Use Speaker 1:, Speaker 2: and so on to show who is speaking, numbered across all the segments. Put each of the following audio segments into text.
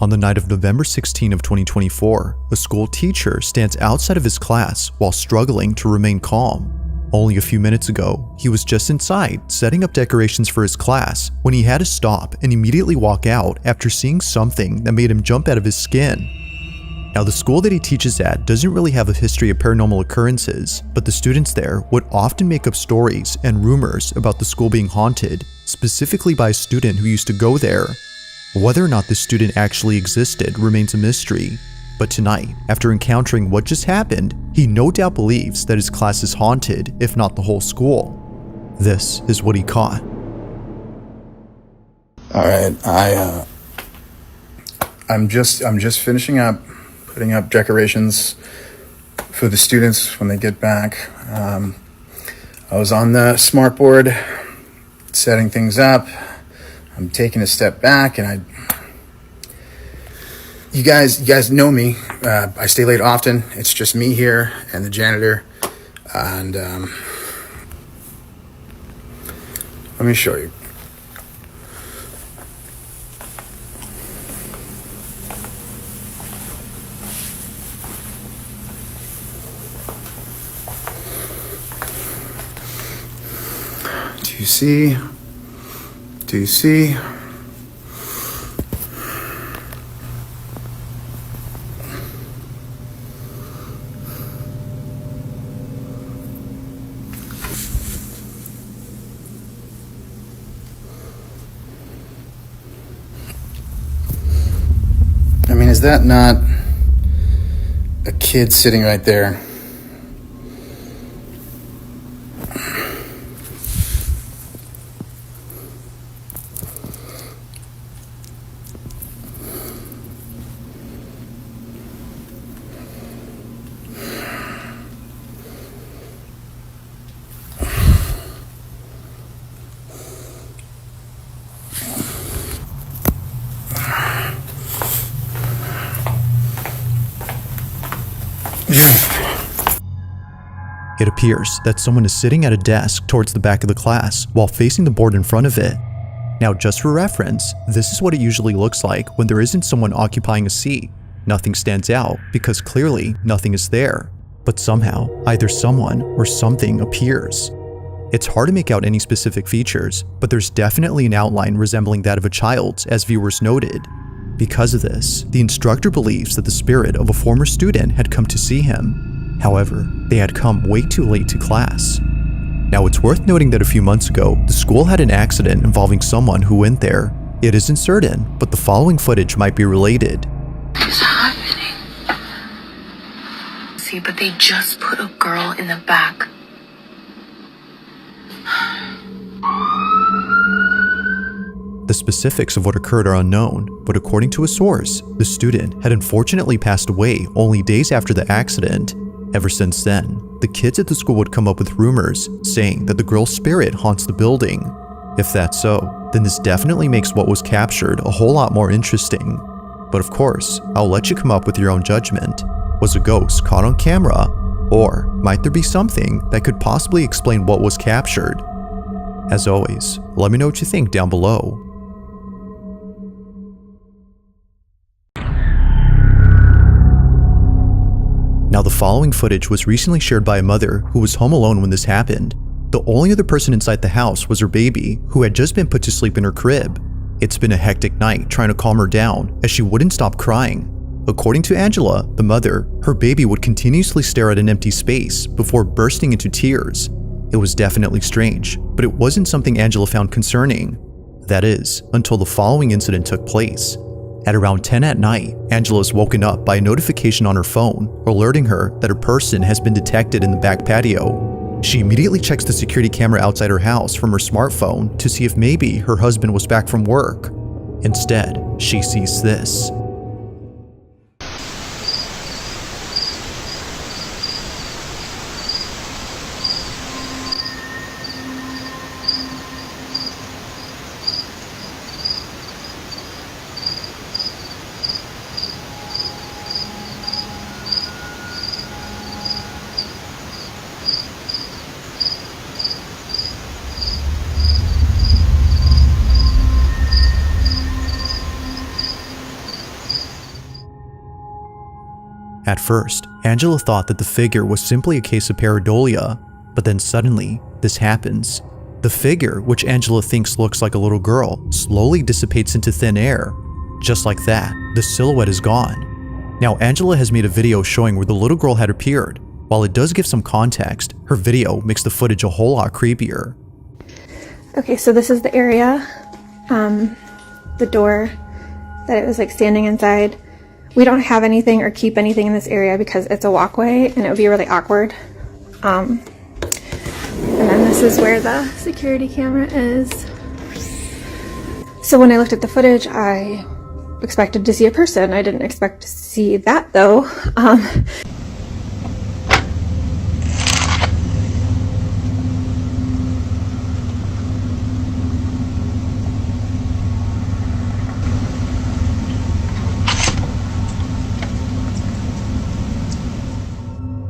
Speaker 1: On the night of November 16 of 2024, a school teacher stands outside of his class while struggling to remain calm. Only a few minutes ago, he was just inside setting up decorations for his class when he had to stop and immediately walk out after seeing something that made him jump out of his skin. Now, the school that he teaches at doesn't really have a history of paranormal occurrences, but the students there would often make up stories and rumors about the school being haunted, specifically by a student who used to go there. Whether or not this student actually existed remains a mystery, but tonight, after encountering what just happened, he no doubt believes that his class is haunted, if not the whole school. This is what he caught.
Speaker 2: All right, I'm just finishing up putting up decorations for the students when they get back. I was on the smart board setting things up. I'm taking a step back, and you guys know me. I stay late often. It's just me here and the janitor. And let me show you. Do you see? Do you see? I mean, is that not a kid sitting right there?
Speaker 1: It appears that someone is sitting at a desk towards the back of the class while facing the board in front of it. Now, just for reference, this is what it usually looks like when there isn't someone occupying a seat. Nothing stands out because clearly nothing is there, but somehow either someone or something appears. It's hard to make out any specific features, but there's definitely an outline resembling that of a child's, as viewers noted. Because of this, the instructor believes that the spirit of a former student had come to see him. However, they had come way too late to class. Now, it's worth noting that a few months ago, the school had an accident involving someone who went there. It isn't certain, but the following footage might be related.
Speaker 3: What's happening? See, but they just put a girl in the back.
Speaker 1: The specifics of what occurred are unknown, but according to a source, the student had unfortunately passed away only days after the accident. Ever since then, the kids at the school would come up with rumors saying that the girl's spirit haunts the building. If that's so, then this definitely makes what was captured a whole lot more interesting. But of course, I'll let you come up with your own judgment. Was a ghost caught on camera? Or might there be something that could possibly explain what was captured? As always, let me know what you think down below. Now, the following footage was recently shared by a mother who was home alone when this happened. The only other person inside the house was her baby, who had just been put to sleep in her crib. It's been a hectic night trying to calm her down, as she wouldn't stop crying. According to Angela, the mother, her baby would continuously stare at an empty space before bursting into tears. It was definitely strange, but it wasn't something Angela found concerning. That is, until the following incident took place. At around 10 at night, Angela is woken up by a notification on her phone, alerting her that a person has been detected in the back patio. She immediately checks the security camera outside her house from her smartphone to see if maybe her husband was back from work. Instead, she sees this. At first, Angela thought that the figure was simply a case of pareidolia, but then suddenly, this happens. The figure, which Angela thinks looks like a little girl, slowly dissipates into thin air. Just like that, the silhouette is gone. Now, Angela has made a video showing where the little girl had appeared. While it does give some context, her video makes the footage a whole lot creepier.
Speaker 4: Okay, so this is the area, the door that it was like standing inside. We don't have anything or keep anything in this area because it's a walkway and it would be really awkward. And then this is where the security camera is. So when I looked at the footage, I expected to see a person. I didn't expect to see that though.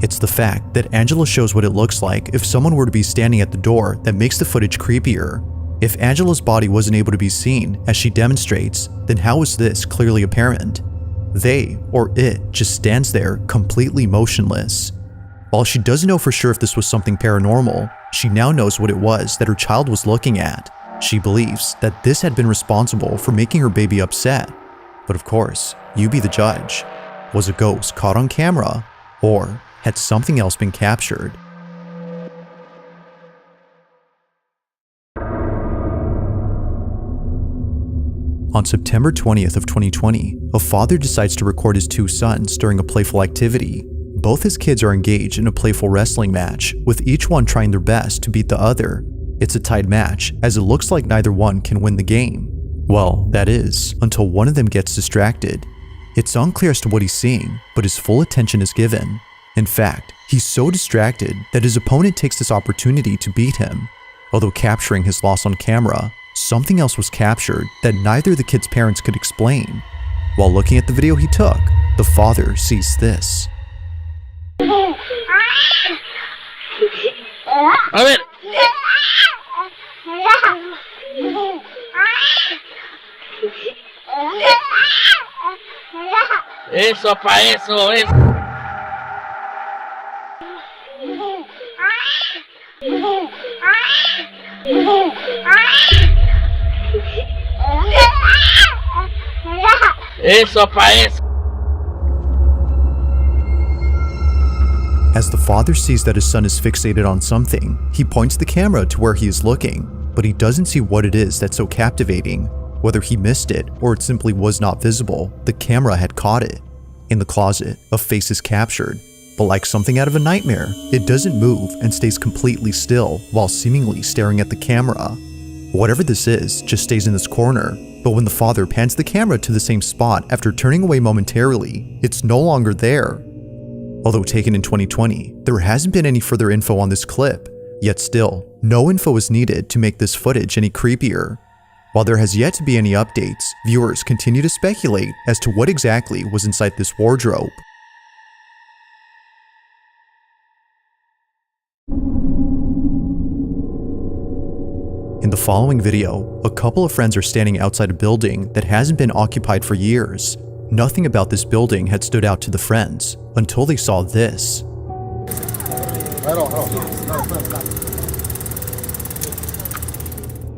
Speaker 1: It's the fact that Angela shows what it looks like if someone were to be standing at the door that makes the footage creepier. If Angela's body wasn't able to be seen, as she demonstrates, then how is this clearly apparent? They, or it, just stands there completely motionless. While she doesn't know for sure if this was something paranormal, she now knows what it was that her child was looking at. She believes that this had been responsible for making her baby upset. But of course, you be the judge. Was a ghost caught on camera, or had something else been captured? On September 20th of 2020, a father decides to record his two sons during a playful activity. Both his kids are engaged in a playful wrestling match, with each one trying their best to beat the other. It's a tied match, as it looks like neither one can win the game. Well, that is, until one of them gets distracted. It's unclear as to what he's seeing, but his full attention is given. In fact, he's so distracted that his opponent takes this opportunity to beat him. Although capturing his loss on camera, something else was captured that neither of the kid's parents could explain. While looking at the video he took, the father sees this.
Speaker 5: A ver. Eso pa' eso, eso. Eso pa' eso.
Speaker 1: As the father sees that his son is fixated on something, he points the camera to where he is looking, but he doesn't see what it is that's so captivating. Whether he missed it or it simply was not visible, the camera had caught it. In the closet, a face is captured, but like something out of a nightmare, it doesn't move and stays completely still while seemingly staring at the camera. Whatever this is just stays in this corner, but when the father pans the camera to the same spot after turning away momentarily, it's no longer there. Although taken in 2020, there hasn't been any further info on this clip, yet still, no info is needed to make this footage any creepier. While there has yet to be any updates, viewers continue to speculate as to what exactly was inside this wardrobe. In the following video, a couple of friends are standing outside a building that hasn't been occupied for years. Nothing about this building had stood out to the friends until they saw this.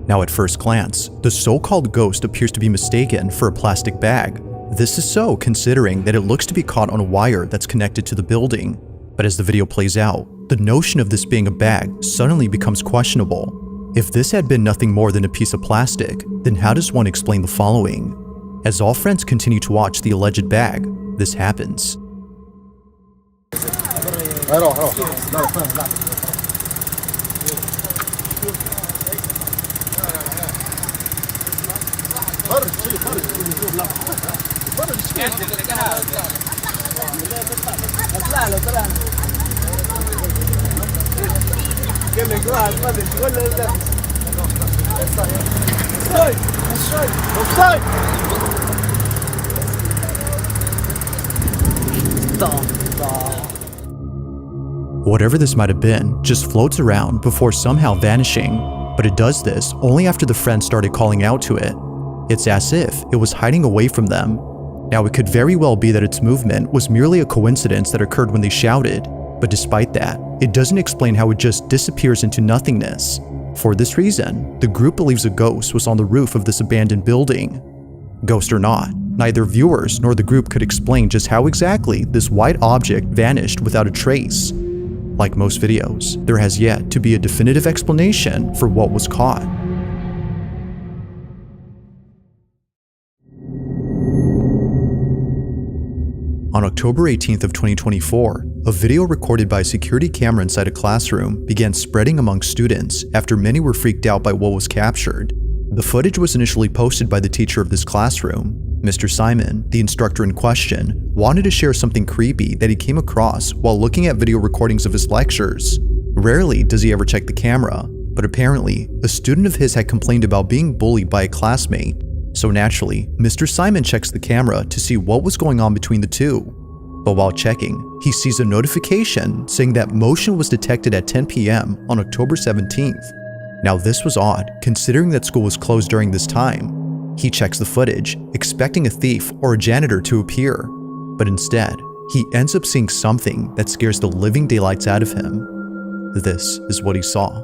Speaker 1: Now at first glance, the so-called ghost appears to be mistaken for a plastic bag. This is so considering that it looks to be caught on a wire that's connected to the building. But as the video plays out, the notion of this being a bag suddenly becomes questionable. If this had been nothing more than a piece of plastic, then how does one explain the following? As all friends continue to watch the alleged bag, this happens. Whatever this might have been just floats around before somehow vanishing, but it does this only after the friends started calling out to it. It's as if it was hiding away from them. Now, it could very well be that its movement was merely a coincidence that occurred when they shouted, but despite that, it doesn't explain how it just disappears into nothingness. For this reason, the group believes a ghost was on the roof of this abandoned building. Ghost or not, neither viewers nor the group could explain just how exactly this white object vanished without a trace. Like most videos, there has yet to be a definitive explanation for what was caught. On October 18th of 2024, a video recorded by a security camera inside a classroom began spreading among students after many were freaked out by what was captured. The footage was initially posted by the teacher of this classroom. Mr. Simon, the instructor in question, wanted to share something creepy that he came across while looking at video recordings of his lectures. Rarely does he ever check the camera, but apparently, a student of his had complained about being bullied by a classmate. So naturally, Mr. Simon checks the camera to see what was going on between the two. But while checking, he sees a notification saying that motion was detected at 10 p.m. on October 17th. Now this was odd, considering that school was closed during this time. He checks the footage, expecting a thief or a janitor to appear. But instead, he ends up seeing something that scares the living daylights out of him. This is what he saw.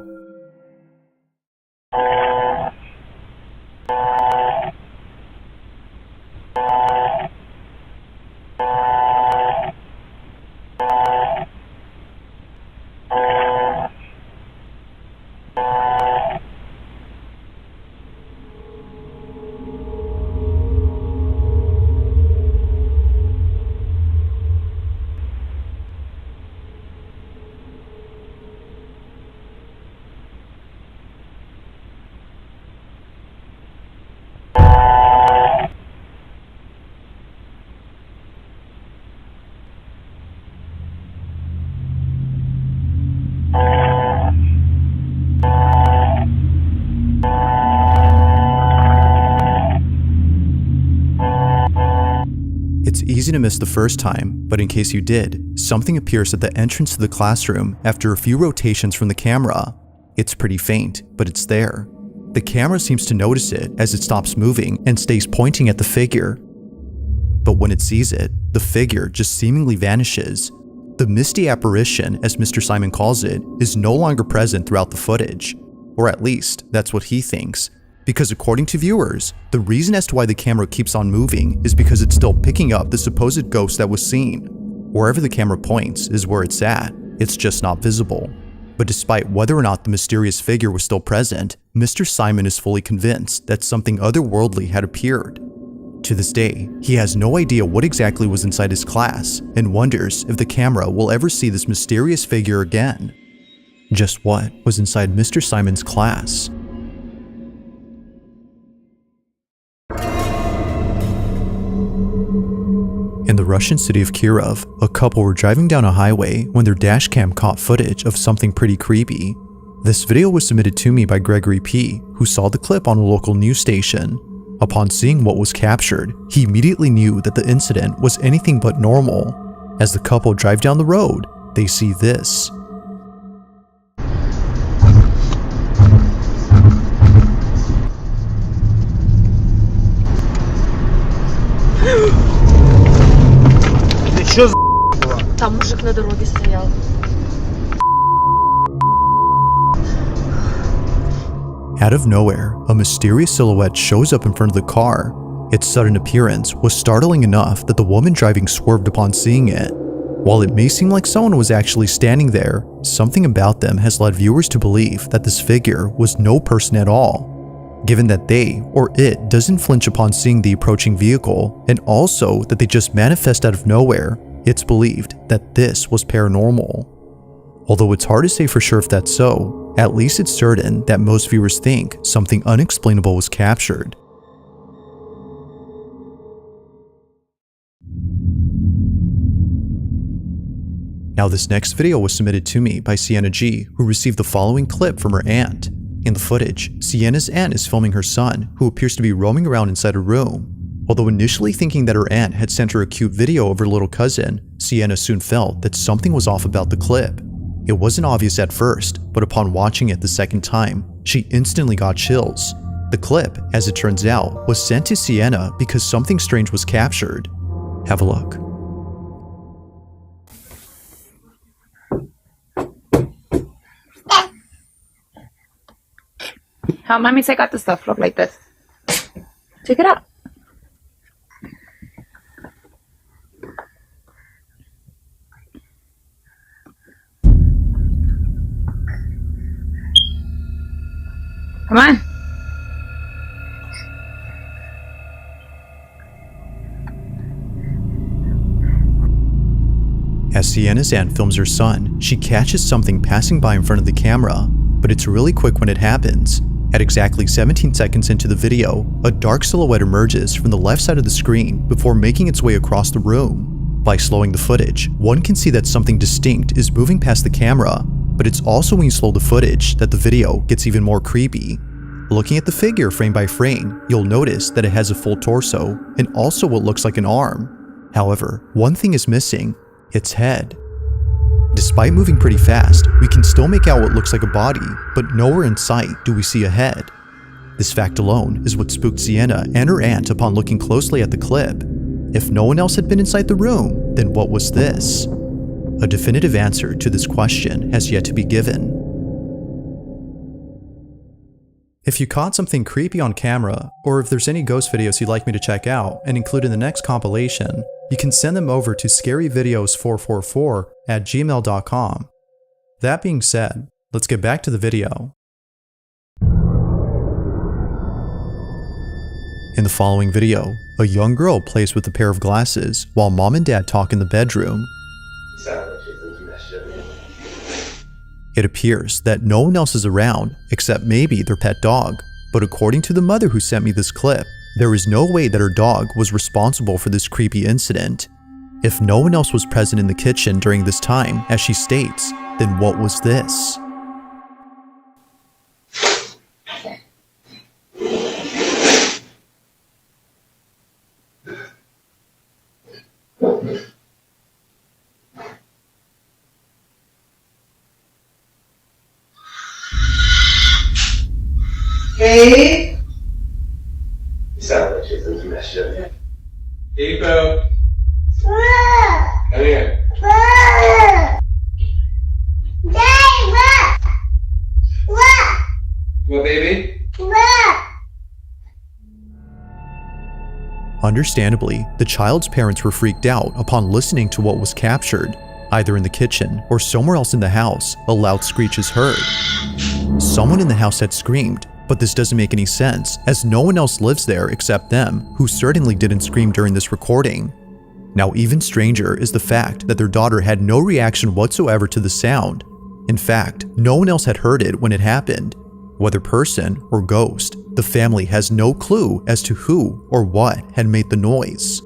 Speaker 1: It's easy to miss the first time, but in case you did, something appears at the entrance to the classroom after a few rotations from the camera. It's pretty faint, but it's there. The camera seems to notice it as it stops moving and stays pointing at the figure. But when it sees it, the figure just seemingly vanishes. The misty apparition, as Mr. Simon calls it, is no longer present throughout the footage. Or at least, that's what he thinks. Because according to viewers, the reason as to why the camera keeps on moving is because it's still picking up the supposed ghost that was seen. Wherever the camera points is where it's at, it's just not visible. But despite whether or not the mysterious figure was still present, Mr. Simon is fully convinced that something otherworldly had appeared. To this day, he has no idea what exactly was inside his class and wonders if the camera will ever see this mysterious figure again. Just what was inside Mr. Simon's class? In the Russian city of Kirov, a couple were driving down a highway when their dashcam caught footage of something pretty creepy. This video was submitted to me by Gregory P., who saw the clip on a local news station. Upon seeing what was captured, he immediately knew that the incident was anything but normal. As the couple drive down the road, they see this.
Speaker 6: Там мужик на дороге стоял.
Speaker 1: Out of nowhere, a mysterious silhouette shows up in front of the car. Its sudden appearance was startling enough that the woman driving swerved upon seeing it. While it may seem like someone was actually standing there, something about them has led viewers to believe that this figure was no person at all. Given that they, or it, doesn't flinch upon seeing the approaching vehicle, and also that they just manifest out of nowhere, it's believed that this was paranormal. Although it's hard to say for sure if that's so, at least it's certain that most viewers think something unexplainable was captured. Now this next video was submitted to me by Sienna G, who received the following clip from her aunt. In the footage, Sienna's aunt is filming her son, who appears to be roaming around inside a room. Although initially thinking that her aunt had sent her a cute video of her little cousin, Sienna soon felt that something was off about the clip. It wasn't obvious at first, but upon watching it the second time, she instantly got chills. The clip, as it turns out, was sent to Sienna because something strange was captured. Have a look.
Speaker 7: How mommy take out the stuff look like this? Take it out. Come on.
Speaker 1: As Sienna's aunt films her son, she catches something passing by in front of the camera, but it's really quick when it happens. At exactly 17 seconds into the video, a dark silhouette emerges from the left side of the screen before making its way across the room. By slowing the footage, one can see that something distinct is moving past the camera, but it's also when you slow the footage that the video gets even more creepy. Looking at the figure frame by frame, you'll notice that it has a full torso and also what looks like an arm. However, one thing is missing: its head. Despite moving pretty fast, we can still make out what looks like a body, but nowhere in sight do we see a head. This fact alone is what spooked Sienna and her aunt upon looking closely at the clip. If no one else had been inside the room, then what was this? A definitive answer to this question has yet to be given. If you caught something creepy on camera, or if there's any ghost videos you'd like me to check out and include in the next compilation, you can send them over to scaryvideos444@gmail.com. That being said, let's get back to the video. In the following video, a young girl plays with a pair of glasses while mom and dad talk in the bedroom. It appears that no one else is around except maybe their pet dog, but according to the mother who sent me this clip, there is no way that her dog was responsible for this creepy incident. If no one else was present in the kitchen during this time, as she states, then what was this?
Speaker 8: Hey? You sound like you're thinking that shit. Hey, Bo. Come here. What, baby?
Speaker 1: Understandably, the child's parents were freaked out upon listening to what was captured. Either in the kitchen or somewhere else in the house, a loud screech is heard. Someone in the house had screamed, but this doesn't make any sense as no one else lives there except them, who certainly didn't scream during this recording. Now, even stranger is the fact that their daughter had no reaction whatsoever to the sound. In fact, no one else had heard it when it happened. Whether person or ghost, the family has no clue as to who or what had made the noise.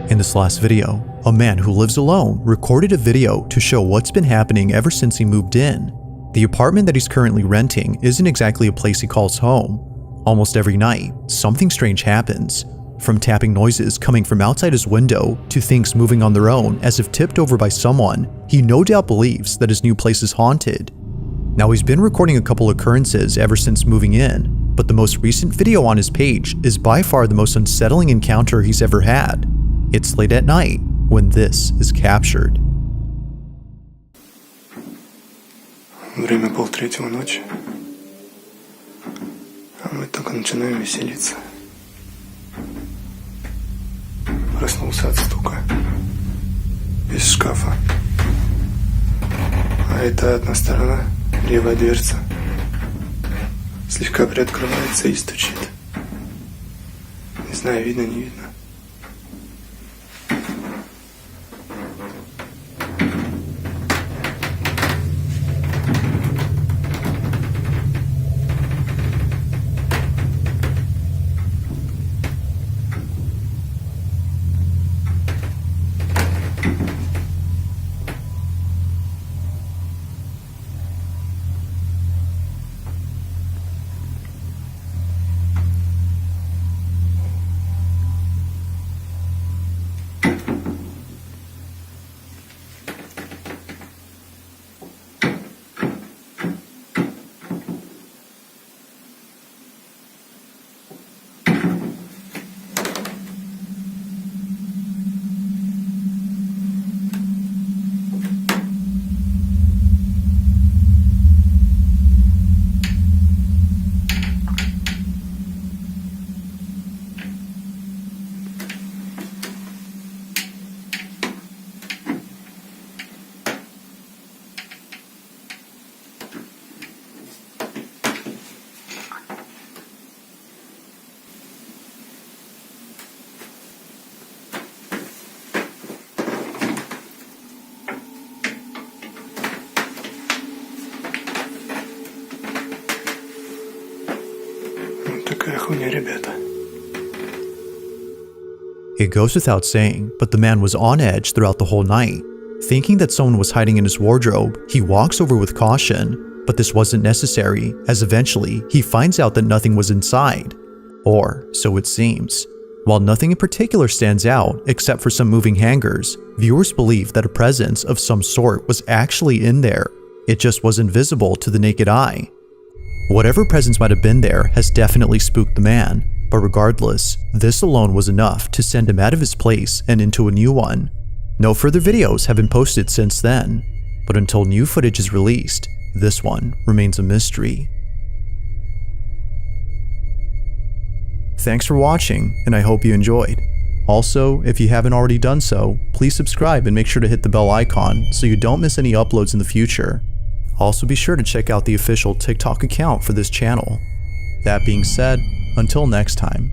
Speaker 1: In this last video, a man who lives alone recorded a video to show what's been happening ever since he moved in. The apartment that he's currently renting isn't exactly a place he calls home. Almost every night, something strange happens. From tapping noises coming from outside his window to things moving on their own as if tipped over by someone, he no doubt believes that his new place is haunted. Now, he's been recording a couple occurrences ever since moving in, but the most recent video on his page is by far the most unsettling encounter he's ever had. It's late at night when this is captured.
Speaker 9: Время 2:30 ночи, а мы только начинаем веселиться. Проснулся от стука из шкафа. А это одна сторона, левая дверца, слегка приоткрывается и стучит. Не знаю, видно, не видно. Какая хуйня, ребята.
Speaker 1: It goes without saying, but the man was on edge throughout the whole night. Thinking that someone was hiding in his wardrobe, he walks over with caution, but this wasn't necessary, as eventually he finds out that nothing was inside. Or so it seems. While nothing in particular stands out except for some moving hangers, viewers believe that a presence of some sort was actually in there. It just wasn't visible to the naked eye. Whatever presence might have been there has definitely spooked the man, but regardless, this alone was enough to send him out of his place and into a new one. No further videos have been posted since then, but until new footage is released, this one remains a mystery. Thanks for watching, and I hope you enjoyed. Also, if you haven't already done so, please subscribe and make sure to hit the bell icon so you don't miss any uploads in the future. Also be sure to check out the official TikTok account for this channel. That being said, until next time.